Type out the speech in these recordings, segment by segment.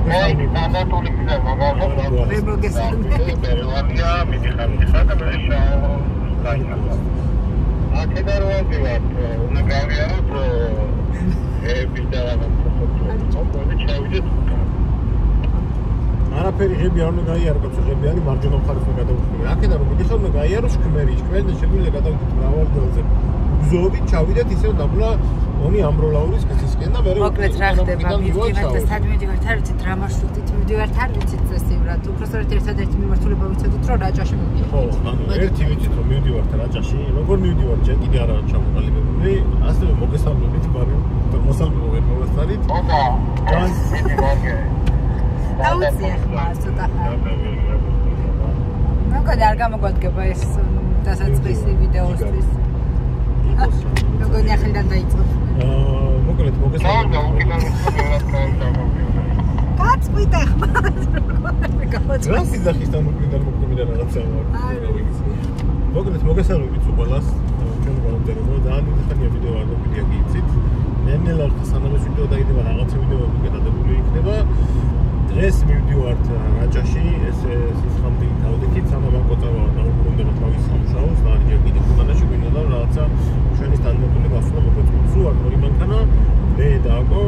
მოგესალმებით. სტანდარტული გზა მაგალითად. მე მოგესალმებით. პერვანია, მიდიხარ და მე გაინახა. აქედან ვაგივართ, უნდა გავიაროთ ბიზარანა პროფესორი ჩავიდეთ. არაფერი ღები არ უნდა გაიაროთ, ღები არის მარჯვენა მხარეს უნდა გადავხდები. აქედან რომ მიდიხარ, უნდა გაიაროს შქმერი, შქმერიდან შეგვიძლია გადავიდეთ მრავალ დელზე. გზობით ჩავიდეთ ისევ დაბლა ონი ამბროლაურის გზისკენ და მე მოკლედ რა ხდება, მივდივართ და სად მივდივართ, არ ვიცით რა მარშრუტით მივდივართ, არ ვიცით წესივრად. უпростоრეთ ერთადერთი მიმართულება ვიცოდით, რომ რაჭაში მივდივართ. ხო, ანუ ერთი ვიცით რომ მივდივართ რაჭაში, როგორ მივდივართ, ჯერ კიდე არა ჩამოყალიბებული, ასევე მოგესალმებით, მაგრამ მოსალმებო ვერ მოვასწარით. ოკა, მიდივარგე. დაუწია ხმა ცოტა ხარ. მოგონა არ გამოგვადგება ეს დასაწყისი ვიდეოსთვის. მოგონა ახლა დაიწყო. მოკლედ მოგესალმებით. გაწყვიტე ხმა. რა სიძახისთან მოკვიდან რაღაცა ვიგიც. მოკლედ მოგესალმებით ყველას. ჩვენ გავამჯერებო ძალიან დიდი ხანია ვიდეო არ მოვიდია გიცით. ნელ-ნელა სანამ ეს ვიდეო დაიდება რაღაცა ვიდეოები გადადებული იქნება. დღეს მივდივართ რაჭაში, ეს სისხლამდელი თავდექით, სანამ ამოწევა დაუბრუნდება თავის სამუშაოს და ჯერ კიდევ ხანაში გვინდა და რაღაცა ჩვენი სტანდარტული გასვლა მოგვეწყო. სულ არ მორი მანქანა, მე და აკო,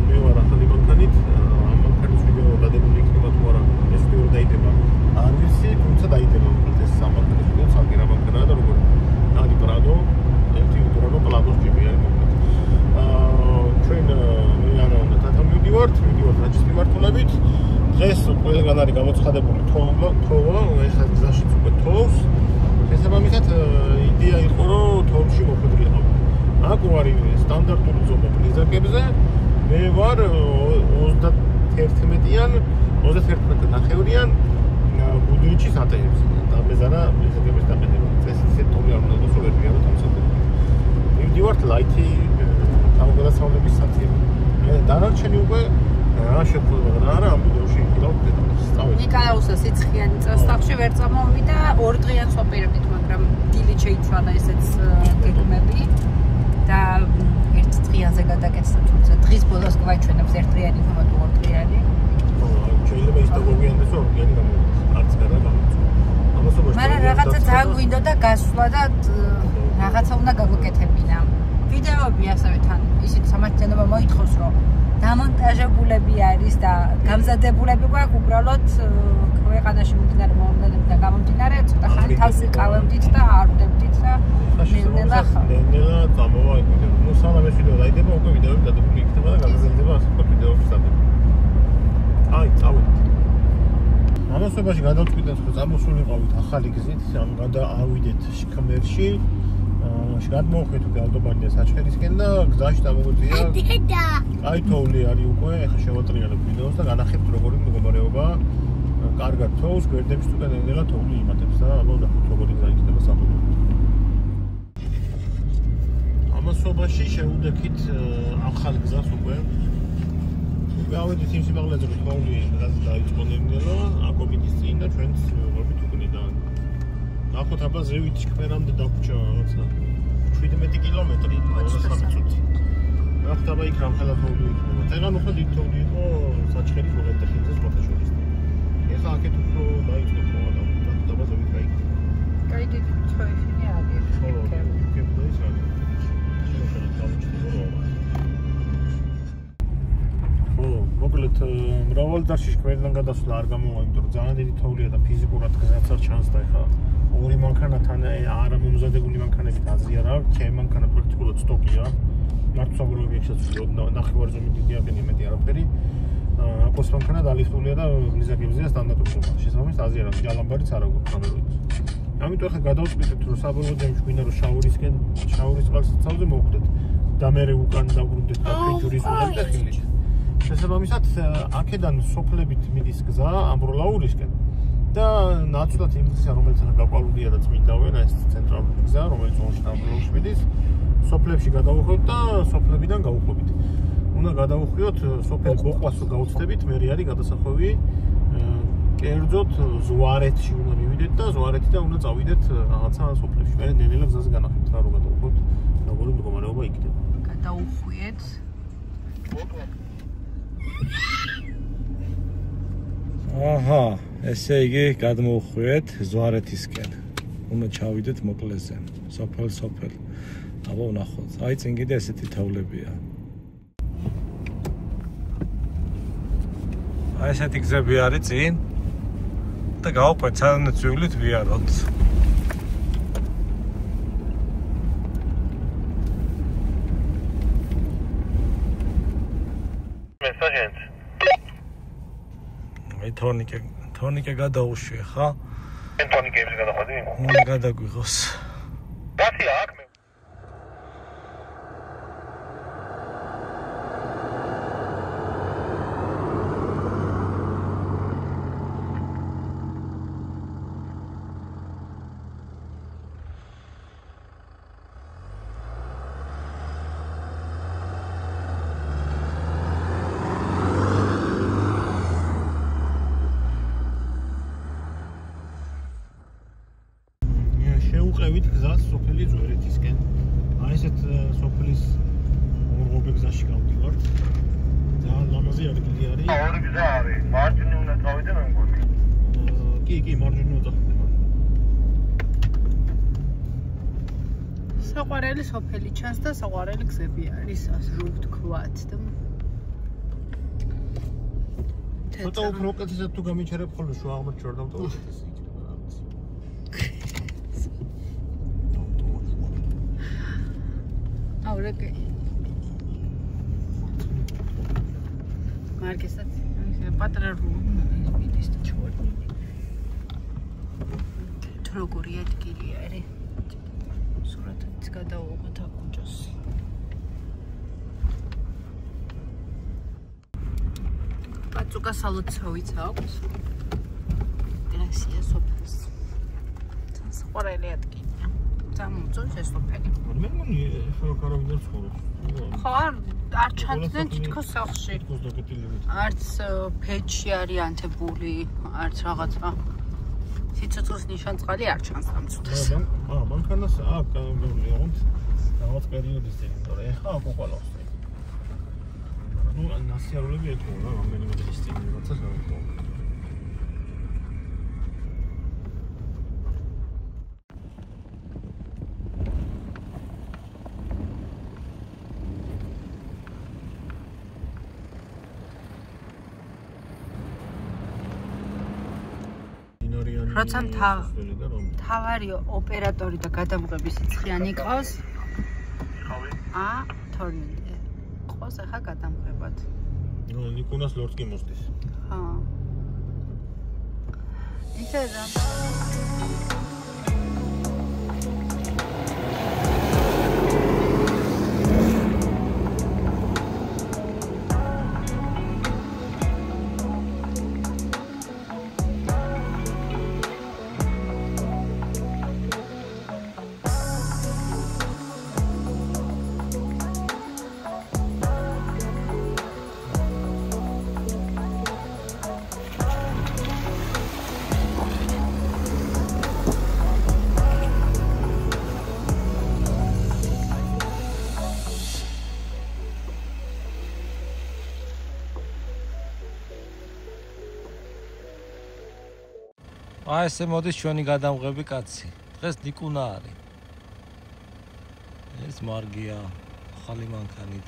მე ვარ ახალი მანქანით, ამ მანქანის ვიდეო დადებული იქნება თუ არა, ეს ვიდეო დაიდება. არ ვიცი, თუმცა დაიდება მოკლედ ეს სამანქანის ვიდეო, ცალკე რა მანქანაა და როგორ. ნადი პრადო, ერთი უდრონო პლატოს ჯიბი არის მოკლედ. ჩვენ მილანო თათა მივდივართ რაჭის მიმართულებით. დღეს ყველგან არის გამოცხადებული თოვა, ეხლა გზაშიც უკვე თოვს. შესაბამისად იდეა იყო რომ თოვში მოხვედრილიყო. აქ არის სტანდარტული ზომა ბლიზაკებზე. მე ვარ 31-იან, 31-ნახევრიან გუდრიჩის ატეებზე. დამეზარა ბლიზაკების დაყენება. წესით თოვი არ უნდა დასოვერია და თამსადები. მივდივართ ლაითი თავგადასავლების სათიები. დანარჩენი უკვე რა შეფულება და არა ამ ვიდეოში იყავთ სწავლეთ. ნიკოლაუსა სიცხიანი წელს სახში ვერ წამოვიდა 2 დღიან სვაპირებდით, მაგრამ დილით შეიცვალა ესეც გეგმები და 1 დღიანზე გადაკეთდა, თუმცა დღის ბოლოს გვაჩვენებს 1 დღიანი ხომ 2 დღიანი. ხო, შეიძლება ის დაგოგვიანდეს რომ ორგანი გამოვიდეს. არც არა გამოიწვა. ამასობაში მაგრამ რაღაცა ძალიან გვინდა და გასვლა და რაღაცა უნდა გაგვეკეთებინა. ვიდეოები ასევე თან ისიც სამართლიანობა მოითხოვს რომ დამონტაჟებულები არის და გამზადებულები გვაქვს უბრალოდ ქვეყანაში მიმდინარე მოვლენებიდან გამომდინარე ცოტა ხანი თავს იყავებდით და არ ვდებდით და ნელ-ნელა წამოვა ვიდეო. ნუ სანამ ეს ვიდეო დაიდება უკვე ვიდეოები დადებული იქნება და გაგრძელდება ასე ვთქვათ ვიდეოების დადება. აი, წავედით. ამასობაში გადავწყვიტეთ რომ წამოსულიყავით ახალი გზით, ან გადავიდეთ შქმერში. გადმოვხვით უკვე ავტობანი და საჩხერისკენ და გზაში დამოგვიწია. აი თოვლი არის უკვე, ეხლა შევატრიალებ ვიდეოს და განახებთ როგორი მდგომარეობა. კარგად თოვს, გვერდებში თუ კენელა თოვლი იმატებს და აბა ნახოთ როგორი გზა იქნება საბოლოოდ. ამასობაში შევუდექით ახალ გზას უკვე. უკვე ავედით იმ სიმაღლეზე რომ თოვლი დაიწყო ნელ-ნელა, აკობიტის წინ და ჩვენც ვიღებით უკნიდან. ნახოთ აბა ზევით შქმერამდე დაგვრჩა რაღაცა 17 კილომეტრი 23 წუთი. ნახოთ აბა იქ რამხელა თოვლი იქნება. წეგან უფრო დიდ თოვლი იყო საჩხერის მოხერხებაზე მოხაშორის. ეხლა აქეთ უფრო დაიწყო თოვა და ნახოთ აბა ზევით გაიქ. კაი დიდი თოვლი არის. ხო, იქ და ის არის. შეიძლება დავუჩნდე. ხო, მოკლედ მრავალ დარში შქმერიდან გადასვლა არ გამოვა, იმიტომ რომ ძალიან დიდი თოვლია და ფიზიკურად გზაც არ ჩანს და ეხლა ორი მანქანათან არა მომზადებული მანქანებით აზრი არ აქვს, ჩემი მანქანა პრაქტიკულად სტოკია. მარტო საბოლოო ექსაცია ნახევარი ზომით დიდი აღენი მეტი არაფერი. აკოს მანქანა დალიფტულია და ბლიზაკებზეა სტანდარტული ზომა. შესაბამისად აზრი არ აქვს, ჯალამბარიც არ აქვს გამეროიდს. ამიტომ ახლა გადავწყვიტეთ რომ საბოლოოდ ჯამში გვინდა რომ შაურის წყალსაცავზე მოვხვდეთ და მე უკან დავბრუნდეთ და ფიჯურის უღებდა ხილით. შესაბამისად აქედან სოფლებით მიდის გზა ამბროლაურისკენ. და ნაცვლად იმ გზა რომელიც გაყვავილია და წმინდავენ ეს ცენტრალური გზა რომელიც ონში ამბროლაურში მიდის სოფლებში გადავუხვევთ და სოფლებიდან გავუხვევით. უნდა გადავუხვიოთ სოფელ ბოყვას გავუცდებით, მე არის გადასახვევი კერძოდ ზვარეთში უნდა მივიდეთ და ზვარეთიდან უნდა წავიდეთ რაღაცა სოფლებში. მე ნელ-ნელა გზაზე განახებთ რა რომ გადავუხვოთ, როგორი მდგომარეობა იქნება. გადავუხვიეთ. აჰა, ესე იგი გადმოვხვიეთ ზვარეთისკენ. უნდა ჩავიდეთ მოკლეზე. სოფელ. აბა ვნახოთ. აი წინ კიდე ესეთი თოვლებია. აი ესეთი გზები არის წინ. და გავყვეთ სანამ წვივლით ვიაროთ. მესაჟენთ. აი თორნიკე გადაუშვი ხა? თორნიკეებს გადახვედი? უნდა გადაგვიღოს. გასია აქ მე. შევუყევით გზას სოფელი ზვერეთისკენ. აი ესეთ სოფლის ორღობე გზაში გავდივართ. ძალიან ლამაზი ადგილი არის. ორი გზა არის. მარჯვნივ უნდა წავიდე მე მგონი. კი, მარჯვნივ წავიდე. საყვარელი სოფელი ჩანს და საყვარელი გზები არის, ასე რომ ვთქვათ და ცოტა უფრო უკეთესად თუ გამიჩერებ ხოლმე შუა აღმოჩნდა და უკეთესი იქნება რაღაც. აურეკე. მარკესაც პატარა რუმინის და ჩორნი. თუ როგორი ადგილი არის. სურათიც გადავუღოთ აკუჭოს. პაწუკა სალოცავიც აქვს. გრასია სოფელს. საყვარელი ადგილია. გამოწონს ეს სოფელი. მე მგონი ხარობიდან ცხოვრობს. ხო, არ ჩანდნენ თითქოს სახლში. თითქოს დაკეტილებით. არც ფეჩი არის ანთებული, არც რაღაცა. სიცოცხლის ნიშანწყალი არ ჩანს ამ წუთას. მანქანას აქ გავლიავთ რაღაც პერიოდის წინ, თორე ეხა აკუყალავს. ну ნასიარულები ეთქვა რა რამდენიმე დღის წინ რაღაცა გავიქო. როცა თავარი ოპერატორი და გადამღები სიცხიანი ყავს თორნიკე ყავს ახლა გადამღებად ნუ ნიკუნას ლორდკი მოსდის ისე რა აი ესე მოდის ჩვენი გადამღები კაცი. დღეს ნიკუნა არის. ეს მარგია, ახალი მანქანით.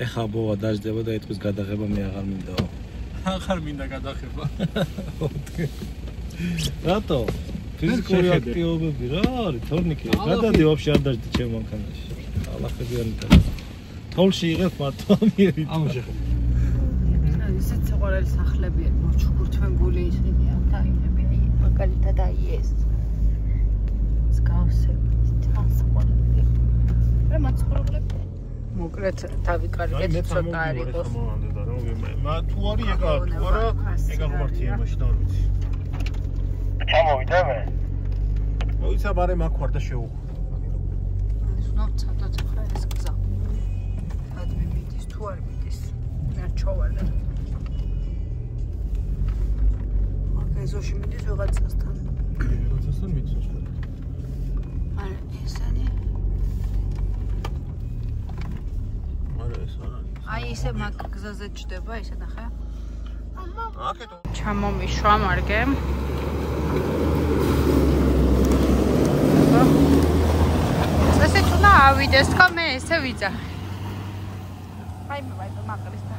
ეხა ბოვა დაждდება და ეთქვის გადაღება მე აღარ მინდაო. აღარ მინდა გადაღება. რატო? ფიზიკური აქტივობები რა არის? თორნიკე, გადადი ვაფშე არ დაждდი ჩემ მანქანაში. ალახებიანი და. თოლში იღებ მარტო ამიერით. ამოშეხები. ისეთ საყვარელი სახლებია მოჩუქურთმებული ისინია დაიმები მაგალითად აი ეს მსგავსებით საყვარელი რა მაცხოვრებლები მოკლედ დავიკარგეთ ცოტა არ იყოს თუ არის ეგა თუ არა ეგა ღმართია მაშინ არ ვიცი ჩამოვიდა მე მოიცა ბარე მაგ ვარ და შევუხვდა ის უნდა ცოტა ხა ეს გზა ადმი მიდის თუ არ მიდის მე ჩავალე ეზოში მიდის ვიღაცასთან. ვიღაცასთან მიცოს რა. არა, ეს არის. არა, ეს არ არის. აი ესე მაგ გზაზე ჩდება, ესე ნახე. აკეთო. ჩამომიშვა მარგე. ესე თუნა ავიდეს თქო მე ესე ვიძახე. აი მაგრის და.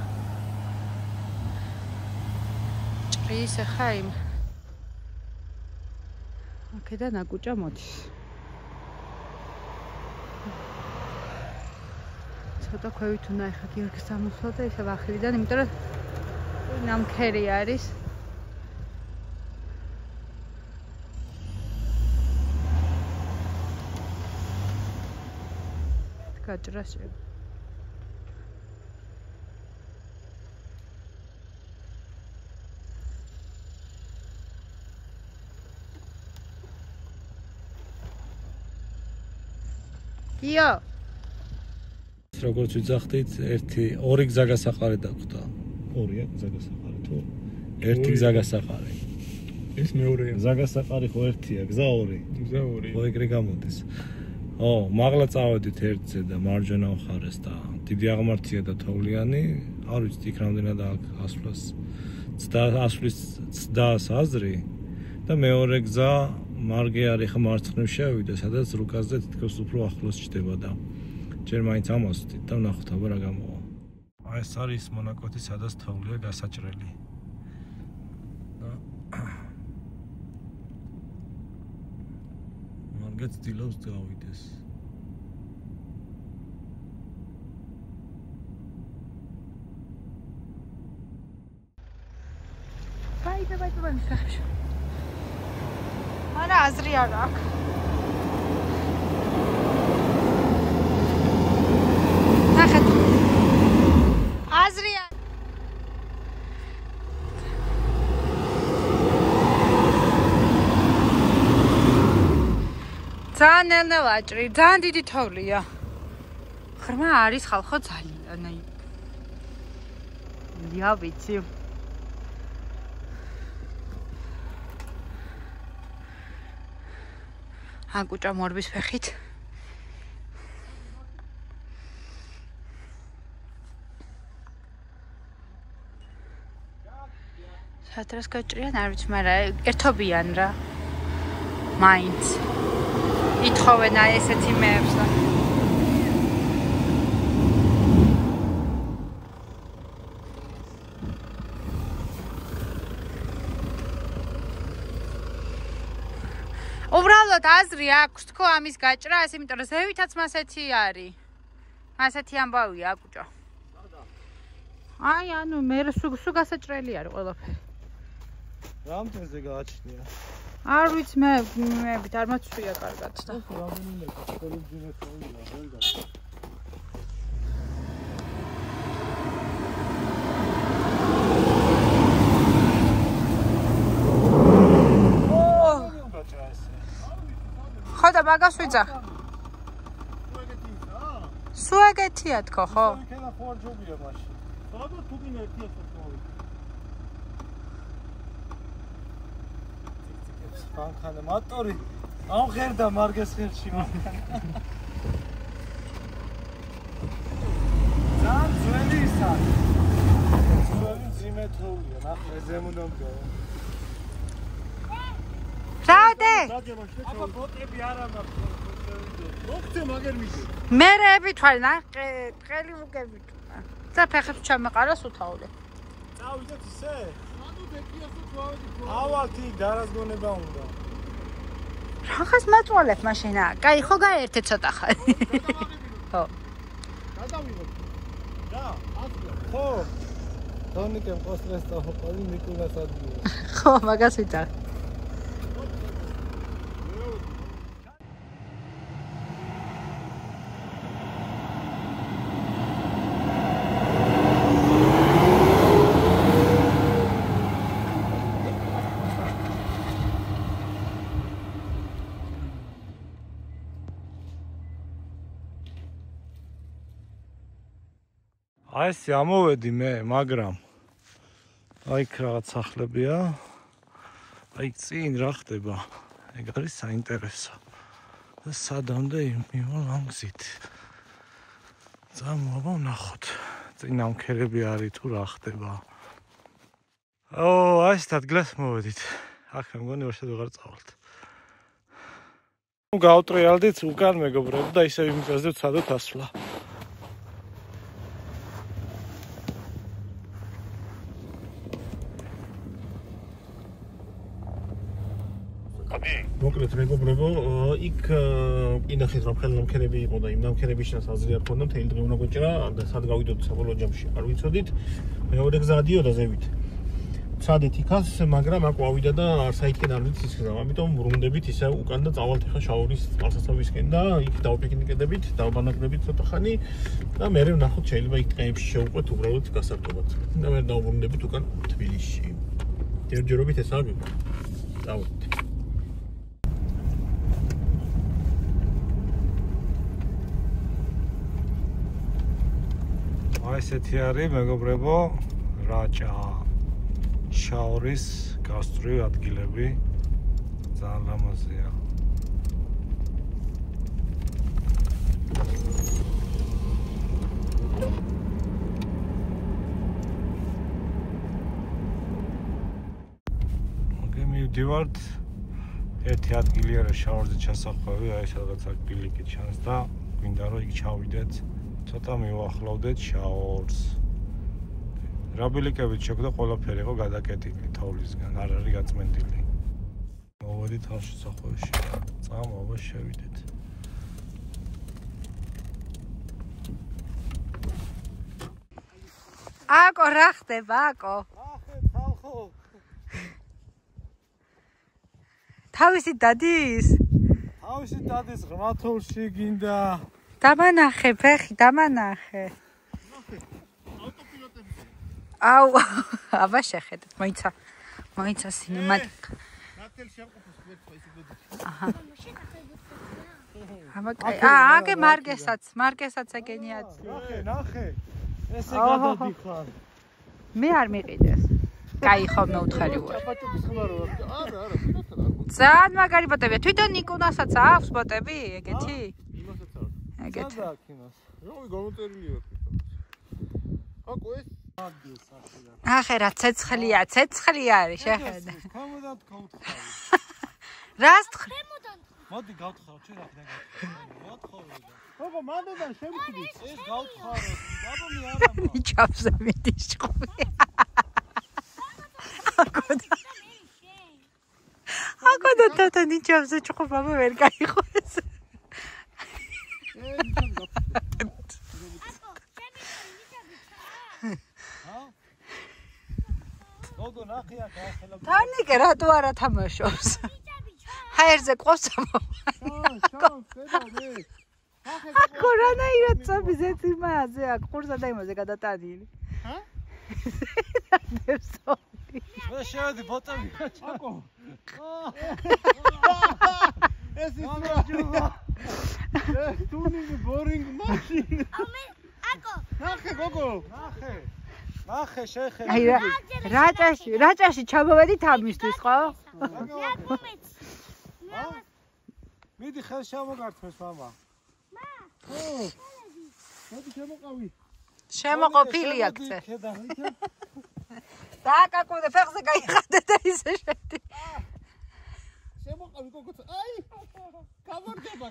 ჭრის ხა იმ. აქედან აკუჭა მოდის. ცოტა ქვევით უნდა ეხა გიორგის სამოსვლა და ისე ვახლიდან, იმიტომ რომ ნამქერი არის. გაჭრა შეიძლება. კიო როგორც ვიძახდით, ორი გზა გასაყარი დაგვდა. ორია გზა გასაყარი თუ? ერთი გზა გასაყარი. ეს მეორეა. გზა გასაყარი ხო ერთია, გზა ორი. გზა ორი. ხო ეგრე გამოდის. მაღლა წავედით ერთზე და მარჯვენა მხარეს და დიდი აღმართია და თოვლიანი, არ ვიცი იქ რამდენად ასვლას. ცდას აზრი და მეორე გზა მარგი არის ხა მარცხნივ შევიდა, სადაც რუკაზე თითქოს უფრო ახლოს ჩდება და ჯერ მაინც ამას ვთით და ვნახოთ აბა რა გამოვა. აი ეს არის მონაკოთი, სადაც თოვლია გასაჭრელი. მარგეც დილავს გავიდეს. ბაი მიხაშ. არა აზრი არ აქვს. ნახეთ. აზრი არ. ძალიან ნელ-ნელაჭრი, ძალიან დიდი თოვლია. ხრმა არის ხალხო ძალიან. ია ვიცი. აკუჭა მორბის ფეხით. სადრას გაჭრიან, არ ვიცი, მაგრამ ერთობიან რა. მაინც. ითხოვენ აი ესეთი მეებს და უბრალოდ აზრი აქვს თქო ამის გაჭრას, იმიტომ რომ ზევითაც მასეთი არის. ასეთი ამბავია აკუჭა. აი ანუ მე სულ გასაჭრელი არის ყველაფერი. რამდენზე გააჩნია? არ ვიცი მე არ მაცვია კარგად და. რამდენიმე კოლეგინა თოვლია, ველდა. ხო და მაგას ვიძახ. სულ ეგეთია თქო ხო? იქნება ხო არ ჯობია მაშინ. სადაც თუ გინდა ერთია თოვლი. მანქანა მოტორი ამღერდა მარგეს ხელში მანქანა. ძალიან ძველი ის არის. ძველი ძიმე თოვლია, ნახე ზემოდანო. რავდე. აბა ბოტები არ ამბობ. მოხდე მაგერ მიდი. მერეები თვალი ნახე, ყელი მოგები. და ფეხებს ჩამეყარა სუთაულე. წავიდეთ ისე? ავალთი დარაზგონება უნდა. რაღაც მაწვალებ მაშინა. კაი, ხო გაერთე ცოტა ხანი. ხო. გადავიღოთ. და, აზრია. ხო. თონიკემ ყოსტრეს წახვედი მიკუნას ადგილი. ხო, მაგას ვიტარ. აი ეს ამოვედი მე, მაგრამ აი იქ რაღაც სახლებია. აი წინ რა ხდება? ეგ არის საინტერესო. და სადამდე მივალ ამ გზით. წამოვა ვნახოთ. წინამქერები არის თუ რა ხდება. აი ეს ადგილას მოვედით. აქ მგონი ვერცად ვეღარ წავალთ. გავტრიალდით უკან მეგობრებო და ისევ იმიწევდით სადოთ ასვლა. მოკლედ მეგობრებო, იქ ინახეთ რომ ხელ ნამქერები იყო და იმ ნამქერებიშნას აზრი არ ქონდა, მთელი დღე უნდა გვეჭრა და სად გავიდოთ საბოლოო ჯამში არ ვიცოდით. მეორე გზა დიოდა ზევით. ცადეთ იქას, მაგრამ აქ ვავიდა და საითკენ არ ვიცის გზა. ამიტომ ვრუნდებით ისე უკან და წავალთ ახლა შაორის წყალსაცავისკენ და იქ დავპიკნიკედებით, დავბანაკდებით ცოტა ხანი და მერე ვნახოთ შეიძლება იქ ტყეებში შევუყვეთ უბრალოდ გასართობად. და მე დავბრუნდებით უკან თბილისში. ჯერჯერობით ეს არ გიყო. წავედით. ესეთი არის მეგობრებო რაჭა შაორის გასწვრივ ადგილები ძალიან ლამაზია მივდივართ ერთი ადგილია რა შაორზე ჩასახვევი აი სადღაც აქ ბილიკი ჩანს და გვინდა რომ იქ ჩავიდეთ ცოტა მივახლოვდეთ შაორს. რა ბილიკებით შეგვდა ყველაფერი იყო გადაკეტილი თოვლისგან, არ არის გაწმენდილი. მოვედით თავშესახვევში. წამოვა შევიდეთ. აკო რა ხდება, აკო? ნახე, ხალხო. თავისი დადის? თავისი დადის ღრმა თოვლში გინდა. დამანახე ფეხი, დამანახე. აუ, აბა შეხედეთ, მოიცა სინემატიკა. აჰა. აბა, აგე მარკესაც ეგენიათ. ნახე. ესე გადადიხარ. მე არ მიყიდეს. კაი ხოლმე უთხარი ვარ. არა. ძალიან მაგარი ბოტებია. თვითონ ნიკუნასაც აქვს ბოტები, ეგეთი? ეგეთ. როი გამოწერილია თვითონ. აკო ეს ადგილს ახლა. ახე რა ცეცხლია არის, შეხედე. გამოდათ გავთხარი. რას თხრი? მოდი გავთხარო, ჩვენ აქ დაგავთხარ. მოთხოვე. აკო მანდიდან შემწდის. ეს გავთხარო. დაბომი არა. ნიჩაბზე მიდის ჭყვი. აკო და თათა ნიჩაბზე ჭყვი ვერ გაიხოს. გოგო ნახია გაახლა. თანიკე რატო არა თამაშობს? ჰაერზე ყავს ამო. აკო რანაირად წაბის ეს იმაზე აქ ყურსა და იმაზე გადატანილი. ჰა? მე შევედი ბოტები აკო. ეს ის რა. ტუნინგ ბორინგ მაშინ. აკო. ნახე გოგო. ნახე შეხედე. აი რაჭაში ჩამოვედით ამისთვის, ხო? მიდი ხელ შემოგართმეს მამა. ხო. მოდი შემოყავი. შემოყოფილი აქცე. დააკაკუნე ფეხზე გაიხადე და ისე შედი. შემოყავი გოგო. აი. გამარჯობა.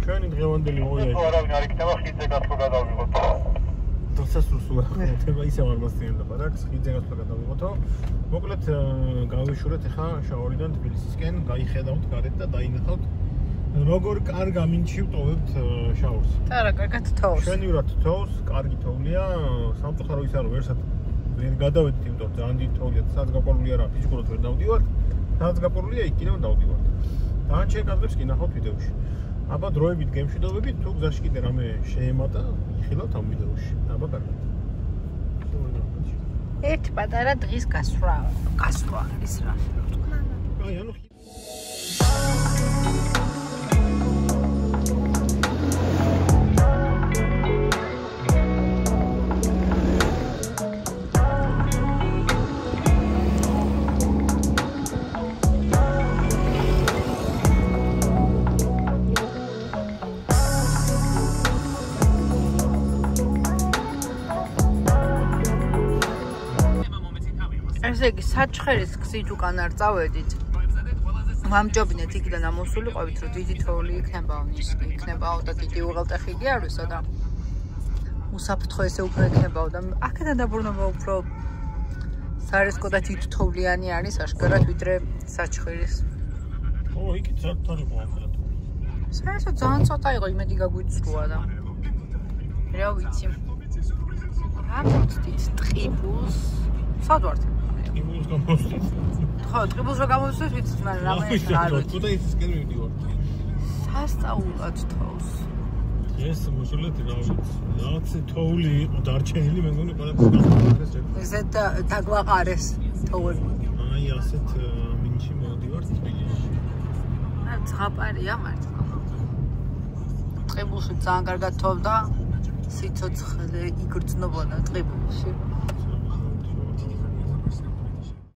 ჩვენი დღევანდელი მოია. არავინ არ იქნება ხიდზე გასვლა გადავიღოთ. დასასრულს ხდება ისე არ მასწინებდა რა, ხიდზე გასვლა გადავიღოთო. მოკლედ გავიშურეთ ახლა შაორიდან თბილისისკენ, გაიხედავთ გარეთ და დაინახავთ როგორ კარგ ამინჩი ვტოვებთ შაორს. და რა კარგად თოვს. შვენივრად თოვს, კარგი თოვლია, სამწუხარო ის არა, ვერსად ვერ გადავედით, იმიტომ რომ ძალიან დიდი თოვლია, სადაც გაყვარულია რა, ფიზიკურად ვერ დავდივართ. სადაც გაყვარულია, იქ კიდევ დავდივართ. დანარჩენ კადრებს კი ნახავთ ვიდეოში. აბა დროებით გემშვიდობებით, თუ გზაში კიდე რამე შეემატა, იხილავთ ამ ვიდეოში. აბა კარგად. ერთ პატარა დღის გასვლა არის რა. აი, ანუ ესე იგი, საჩხერის გზით უკან არ წავედით. ვამჯობინეთ იქიდან ამოსულიყავით, რომ დიდი თოვლი იქნება, ნისკი იქნებაო და დიდი უღელტეხილი არისო და უსაფრთხო ესე უფრო იქნებაო და აქედან დაბრუნება უფრო სარისკო და დიდი თოვლიანი არის აშკარად ვიდრე საჩხერის. ო, იქით საერთოდ იყო ახლა. საერთოდ ძალიან ცოტა იყო, იმედი გაგვიწრუა და რა ვიცი. გამოვწდით ტყიბულს. სად ვართ? ტყიბულს გამოვწდით. ხო, ტყიბულს რო გამოვწდით, ვიცით, მაგრამ რამე არ ვიცი. კუდა ისისკენ მივდივართ. სასწაულად თავს. ეს მოსულეთ რა ვიცი. რაღაც თოვლი იყო დარჩენილი, მე მგონი ყველაფერს გაყარეს. ესე დაგვაყარეს თოვლი. აი ასეთ მინჩი მოვდივართ თბილისში. ძღაპარია მართლა. ტყიბულში ძალიან კარგად თოვდა. სიცოცხლე იგრძნობოდა ტყიბულში.